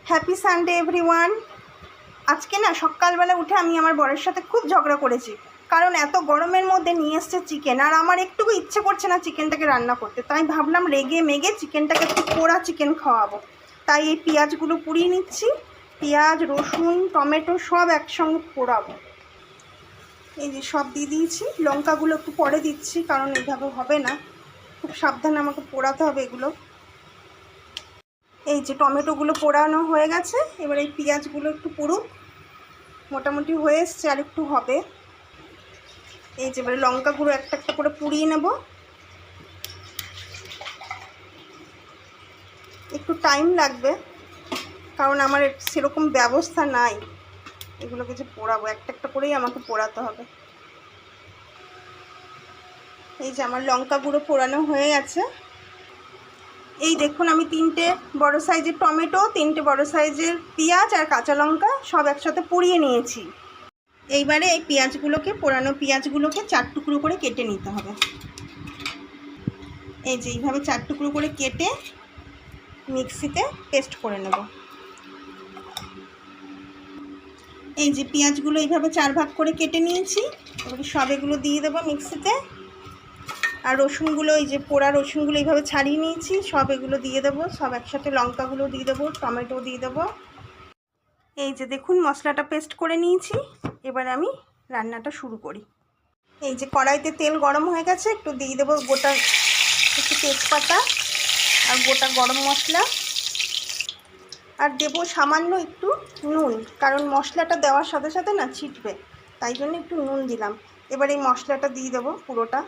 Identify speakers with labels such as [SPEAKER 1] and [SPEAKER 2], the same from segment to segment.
[SPEAKER 1] Happy Sunday everyone. আজকে না সকালবেলা উঠে আমি আমার বরের সাথে খুব ঝগড়া করেছি, কারণ এত গরমের মধ্যে নিয়ে এসছে চিকেন, আর আমার একটুকু ইচ্ছে করছে না চিকেনটাকে রান্না করতে। তাই ভাবলাম রেগে মেগে চিকেনটাকে একটু পোড়া চিকেন খাওয়াবো। তাই এই পেঁয়াজগুলো পুড়িয়ে নিচ্ছি, পেঁয়াজ রসুন টমেটো সব একসঙ্গে পোড়াবো। এই যে সব দিয়ে দিয়েছি, লঙ্কাগুলো একটু পরে দিচ্ছি কারণ এইভাবে হবে না, খুব সাবধানে আমাকে পোড়াতে হবে এগুলো। এই যে টমেটোগুলো পোড়ানো হয়ে গেছে, এবার এই পেঁয়াজগুলো একটু পুরুক, মোটামুটি হয়ে এসছে, আর একটু হবে। এই যে এবারে লঙ্কাগুলো একটা একটা করে পুড়িয়ে নেব, একটু টাইম লাগবে কারণ আমার সেরকম ব্যবস্থা নাই এগুলোকে যে পোড়াবো, একটা একটা করেই আমাকে পোড়াতে হবে। এই যে আমার লঙ্কাগুলো পোড়ানো হয়ে গেছে। এই দেখুন আমি 3টে বড় সাইজের টমেটো, 3টে বড় সাইজের পেঁয়াজ আর কাঁচা লঙ্কা সব একসাথে পুড়িয়ে নিয়েছি। এইবারে এই পেঁয়াজগুলোকে, পোড়ানো পেঁয়াজগুলোকে 4 টুকরো করে কেটে নিতে হবে। এই যে এইভাবে 4 টুকরো করে কেটে মিক্সিতে পেস্ট করে নেব। এই যে পেঁয়াজগুলো এইভাবে 4 ভাগ করে কেটে নিয়েছি, এবারে সব এগুলো দিয়ে দেবো মিক্সিতে। আর রসুনগুলো, এই যে পোড়া রসুনগুলো এইভাবে ছাড়িয়ে নিয়েছি, সব এগুলো দিয়ে দেবো, সব একসাথে লঙ্কাগুলো দিয়ে দেবো, টমেটো দিয়ে দেবো। এই যে দেখুন মশলাটা পেস্ট করে নিয়েছি, এবার আমি রান্নাটা শুরু করি। এই যে কড়াইতে তেল গরম হয়ে গেছে, একটু দিয়ে দেবো গোটা একটু তেজপাতা আর গোটা গরম মশলা, আর দেবো সামান্য একটু নুন, কারণ মশলাটা দেওয়ার সাথে সাথে না ছিটবে, তাই জন্য একটু নুন দিলাম। এবার এই মশলাটা দিয়ে দেবো পুরোটা।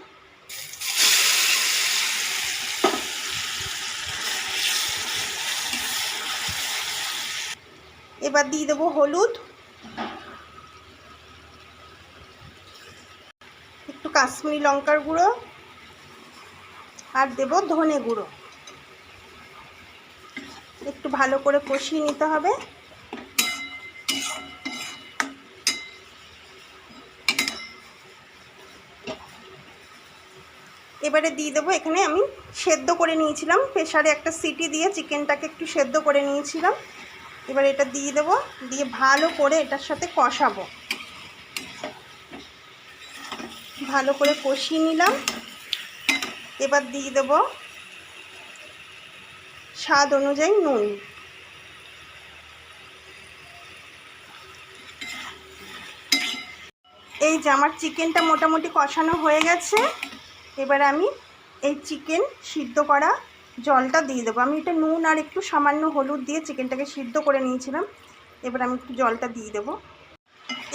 [SPEAKER 1] এবার দিয়ে দেবো হলুদ, একটু কাশ্মীরি লঙ্কার গুঁড়ো, আর দেবো ধনে গুঁড়ো। একটু ভালো করে কষিয়ে নিতে হবে। এবারে দিয়ে দেবো, এখানে আমি সেদ্ধ করে নিয়েছিলাম, প্রেসারে একটা সিটি দিয়ে চিকেনটাকে একটু সেদ্ধ করে নিয়েছিলাম। এবার এটা দিয়ে দেবো, দিয়ে ভালো করে এটার সাথে কষাবো। ভালো করে কষিয়ে নিলাম। এবার দিয়ে দেবো স্বাদ অনুযায়ী নুন। এই যে আমার চিকেনটা মোটামুটি কষানো হয়ে গেছে, এবার আমি এই চিকেন সিদ্ধ করা জলটা দিয়ে দেবো। আমি এটা নুন আর একটু সামান্য হলুদ দিয়ে চিকেনটাকে সিদ্ধ করে নিয়েছিলাম, এবার আমি একটু জলটা দিয়ে দেবো।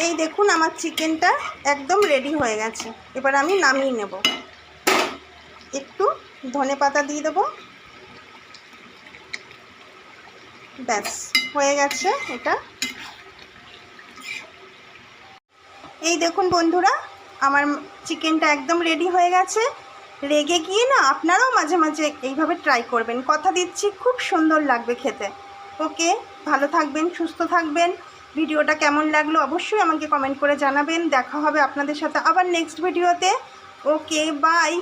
[SPEAKER 1] এই দেখুন আমার চিকেনটা একদম রেডি হয়ে গেছে, এবার আমি নামিয়ে নেব। একটু ধনেপাতা দিয়ে দেবো, ব্যাস হয়ে গেছে এটা। এই দেখুন বন্ধুরা, আমার চিকেনটা একদম রেডি হয়ে গেছে। রেগে গিয়ে না আপনারাও মাঝে মাঝে এইভাবে ট্রাই করবেন, কথা দিচ্ছি খুব সুন্দর লাগবে খেতে। ওকে, ভালো থাকবেন, সুস্থ থাকবেন। ভিডিওটা কেমন লাগলো অবশ্যই আমাকে কমেন্ট করে জানাবেন। দেখা হবে আপনাদের সাথে আবার নেক্সট ভিডিওতে। ওকে, বাই।